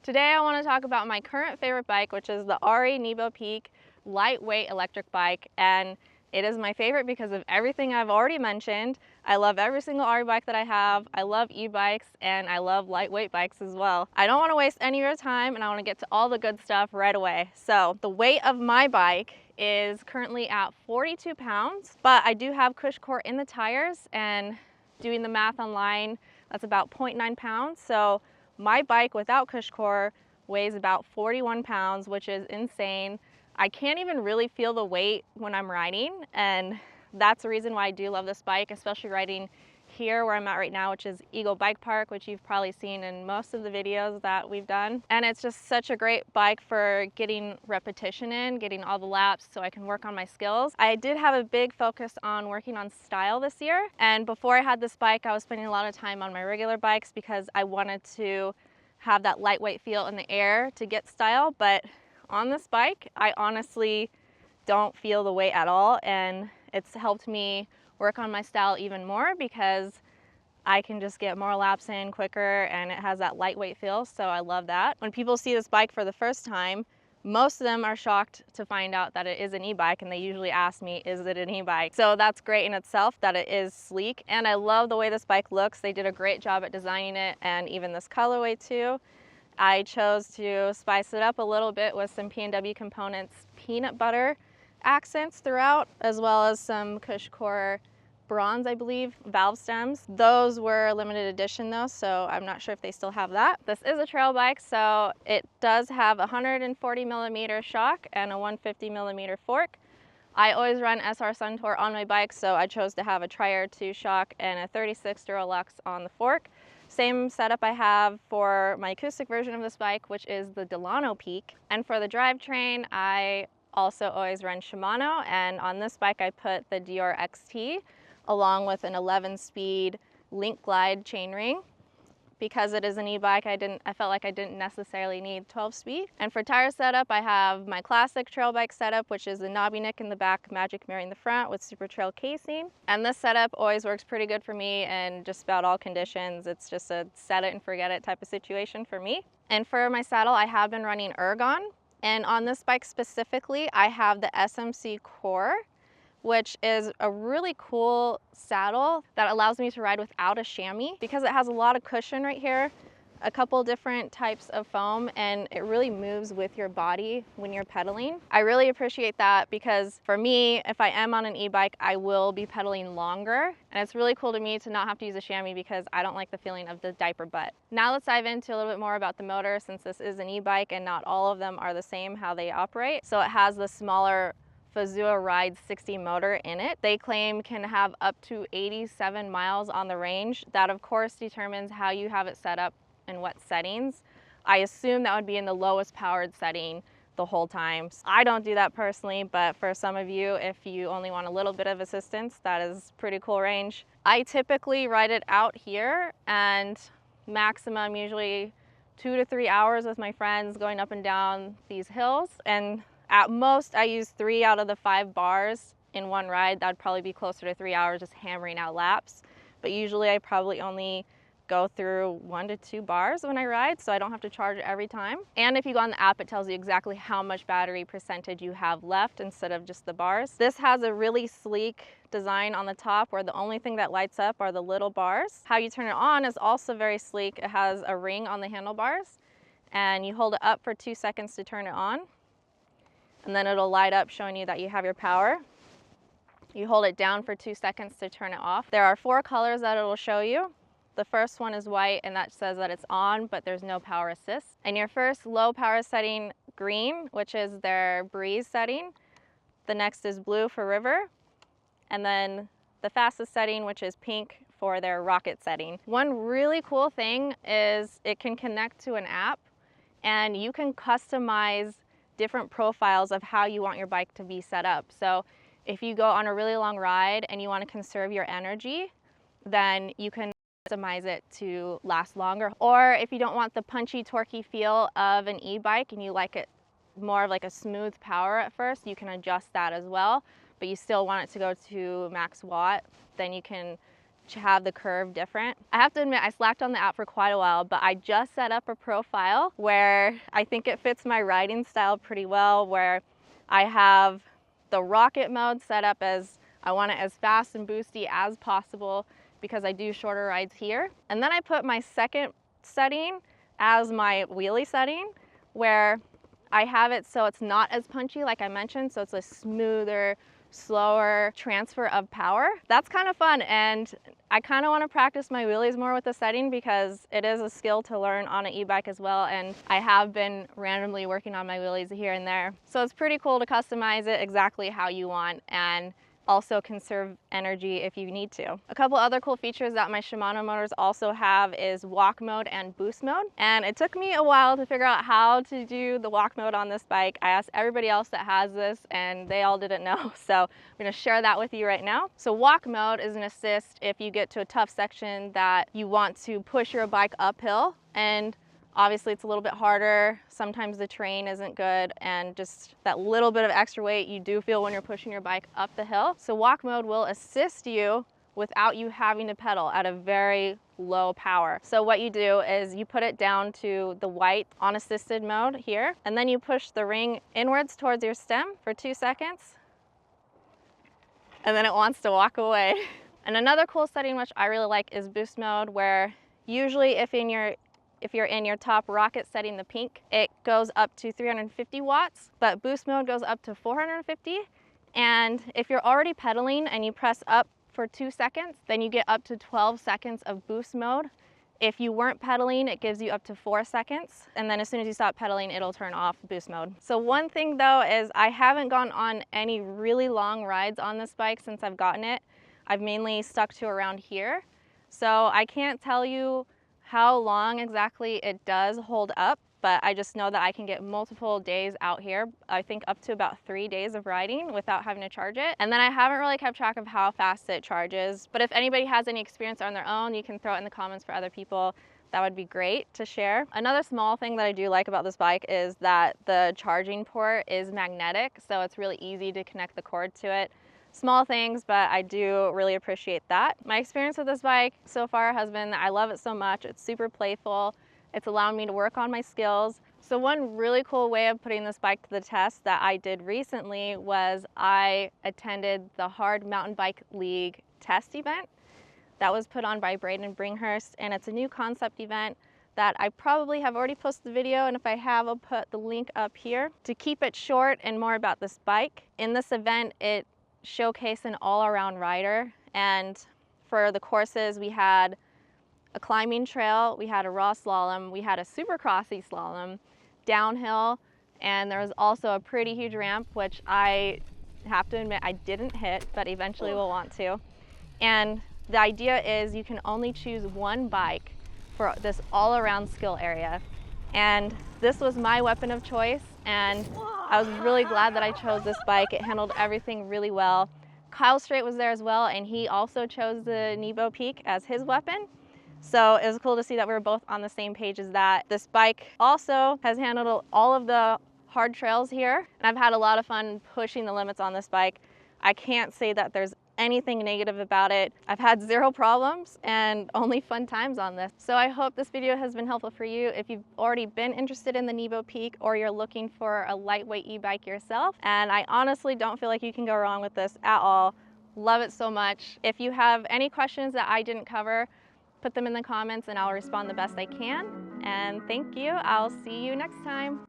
Today I want to talk about my current favorite bike, which is the ARI Nebo Peak lightweight electric bike, and it is my favorite because of everything I've already mentioned. I love every single ARI bike that I have. I love e-bikes and I love lightweight bikes as well. I don't want to waste any of your time and I want to get to all the good stuff right away. So the weight of my bike is currently at 42 pounds, but I do have cush core in the tires, and doing the math online, that's about 0.9 pounds. So my bike without cush core weighs about 41 pounds, which is insane. I can't even really feel the weight when I'm riding, and that's the reason why I do love this bike, especially riding here where I'm at right now, which is Eagle Bike Park, which you've probably seen in most of the videos that we've done. And it's just such a great bike for getting repetition in, getting all the laps so I can work on my skills. I did have a big focus on working on style this year, and before I had this bike, I was spending a lot of time on my regular bikes because I wanted to have that lightweight feel in the air to get style. But on this bike, I honestly don't feel the weight at all, and it's helped me work on my style even more because I can just get more laps in quicker and it has that lightweight feel, so I love that. When people see this bike for the first time, most of them are shocked to find out that it is an e-bike, and they usually ask me, is it an e-bike? So that's great in itself that it is sleek, and I love the way this bike looks. They did a great job at designing it, and even this colorway too. I chose to spice it up a little bit with some P&W Components peanut butter accents throughout, as well as some cush core bronze, I believe, valve stems. Those were limited edition though, so I'm not sure if they still have that. This is a trail bike, so it does have a 140 millimeter shock and a 150 millimeter fork. I always run SR Suntour on my bike, so I chose to have a Tri-Air 2 shock and a 36 Duralux on the fork. Same setup I have for my acoustic version of this bike, which is the Delano Peak. And for the drivetrain, I also always run Shimano, and on this bike I put the Dior XT along with an 11-speed Link Glide chainring. Because it is an e-bike, I felt like I didn't necessarily need 12-speed. And for tire setup, I have my classic trail bike setup, which is the knobby nick in the back, magic mirror in the front with Super Trail casing. And this setup always works pretty good for me in just about all conditions. It's just a set it and forget it type of situation for me. And for my saddle, I have been running Ergon. And on this bike specifically, I have the SMC Core, which is a really cool saddle that allows me to ride without a chamois because it has a lot of cushion right here, a couple different types of foam, and it really moves with your body when you're pedaling. I really appreciate that because for me, if I am on an e-bike, I will be pedaling longer, and it's really cool to me to not have to use a chamois because I don't like the feeling of the diaper butt. Now let's dive into a little bit more about the motor, since this is an e-bike and not all of them are the same how they operate. So it has the smaller Fazua Ride 60 motor in it. They claim can have up to 87 miles on the range. That of course determines how you have it set up and what settings. I assume that would be in the lowest powered setting the whole time. I don't do that personally, but for some of you, if you only want a little bit of assistance, that is pretty cool range. I typically ride it out here, and maximum usually 2 to 3 hours with my friends going up and down these hills, and at most I use 3 out of the 5 bars in one ride. That'd probably be closer to 3 hours just hammering out laps, but usually I probably only go through 1 to 2 bars when I ride, so I don't have to charge it every time. And if you go on the app, it tells you exactly how much battery percentage you have left instead of just the bars. This has a really sleek design on the top where the only thing that lights up are the little bars. How you turn it on is also very sleek. It has a ring on the handlebars, and you hold it up for 2 seconds to turn it on, and then it'll light up showing you that you have your power. You hold it down for 2 seconds to turn it off. There are 4 colors that it'll show you. The first one is white, and that says that it's on, but there's no power assist. And your first low power setting, green, which is their breeze setting. The next is blue for river. And then the fastest setting, which is pink, for their rocket setting. One really cool thing is it can connect to an app, and you can customize different profiles of how you want your bike to be set up. So if you go on a really long ride and you want to conserve your energy, then you can customize it to last longer. Or if you don't want the punchy, torquey feel of an e-bike and you like it more of like a smooth power at first, you can adjust that as well. But you still want it to go to max watt, then you can to have the curve different. I have to admit, I slacked on the app for quite a while, but I just set up a profile where I think it fits my riding style pretty well, where I have the rocket mode set up as I want it as fast and boosty as possible because I do shorter rides here. And then I put my second setting as my wheelie setting, where I have it so it's not as punchy like I mentioned, so it's a smoother, slower transfer of power. That's kind of fun, and I kind of want to practice my wheelies more with the setting because it is a skill to learn on an e-bike as well, and I have been randomly working on my wheelies here and there. So it's pretty cool to customize it exactly how you want and also conserve energy if you need to. A couple other cool features that my Shimano motors also have is walk mode and boost mode. And it took me a while to figure out how to do the walk mode on this bike. I asked everybody else that has this and they all didn't know. So I'm gonna share that with you right now. So walk mode is an assist if you get to a tough section that you want to push your bike uphill, and obviously it's a little bit harder. Sometimes the terrain isn't good, and just that little bit of extra weight you do feel when you're pushing your bike up the hill. So walk mode will assist you without you having to pedal at a very low power. So what you do is you put it down to the white on assisted mode here, and then you push the ring inwards towards your stem for 2 seconds, and then it wants to walk away. And another cool setting which I really like is boost mode, where usually if you're in your top rocket setting, the pink, it goes up to 350 watts, but boost mode goes up to 450. And if you're already pedaling and you press up for 2 seconds, then you get up to 12 seconds of boost mode. If you weren't pedaling, it gives you up to 4 seconds. And then as soon as you stop pedaling, it'll turn off boost mode. So one thing though is I haven't gone on any really long rides on this bike since I've gotten it. I've mainly stuck to around here. So I can't tell you how long exactly it does hold up, but I just know that I can get multiple days out here. I think up to about 3 days of riding without having to charge it. And then I haven't really kept track of how fast it charges, but if anybody has any experience on their own, you can throw it in the comments for other people. That would be great to share. Another small thing that I do like about this bike is that the charging port is magnetic, so it's really easy to connect the cord to it. Small things, but I do really appreciate that. My experience with this bike so far has been that I love it so much. It's super playful. It's allowing me to work on my skills. So one really cool way of putting this bike to the test that I did recently was I attended the Hard Mountain Bike League test event that was put on by Braden Bringhurst, and it's a new concept event that I probably have already posted the video, and if I have, I'll put the link up here. To keep it short and more about this bike, in this event, it showcase an all-around rider, and for the courses we had a climbing trail, we had a raw slalom, we had a super crossy slalom, downhill, and there was also a pretty huge ramp, which I have to admit I didn't hit, but eventually will want to. And the idea is you can only choose one bike for this all-around skill area, and this was my weapon of choice, and I was really glad that I chose this bike. It handled everything really well. Kyle Strait was there as well, and he also chose the Nebo Peak as his weapon. So it was cool to see that we were both on the same page as that. This bike also has handled all of the hard trails here, and I've had a lot of fun pushing the limits on this bike. I can't say that there's anything negative about it. I've had 0 problems and only fun times on this. So I hope this video has been helpful for you if you've already been interested in the Nebo Peak or you're looking for a lightweight e-bike yourself. And I honestly don't feel like you can go wrong with this at all. Love it so much. If you have any questions that I didn't cover, put them in the comments and I'll respond the best I can. And thank you. I'll see you next time.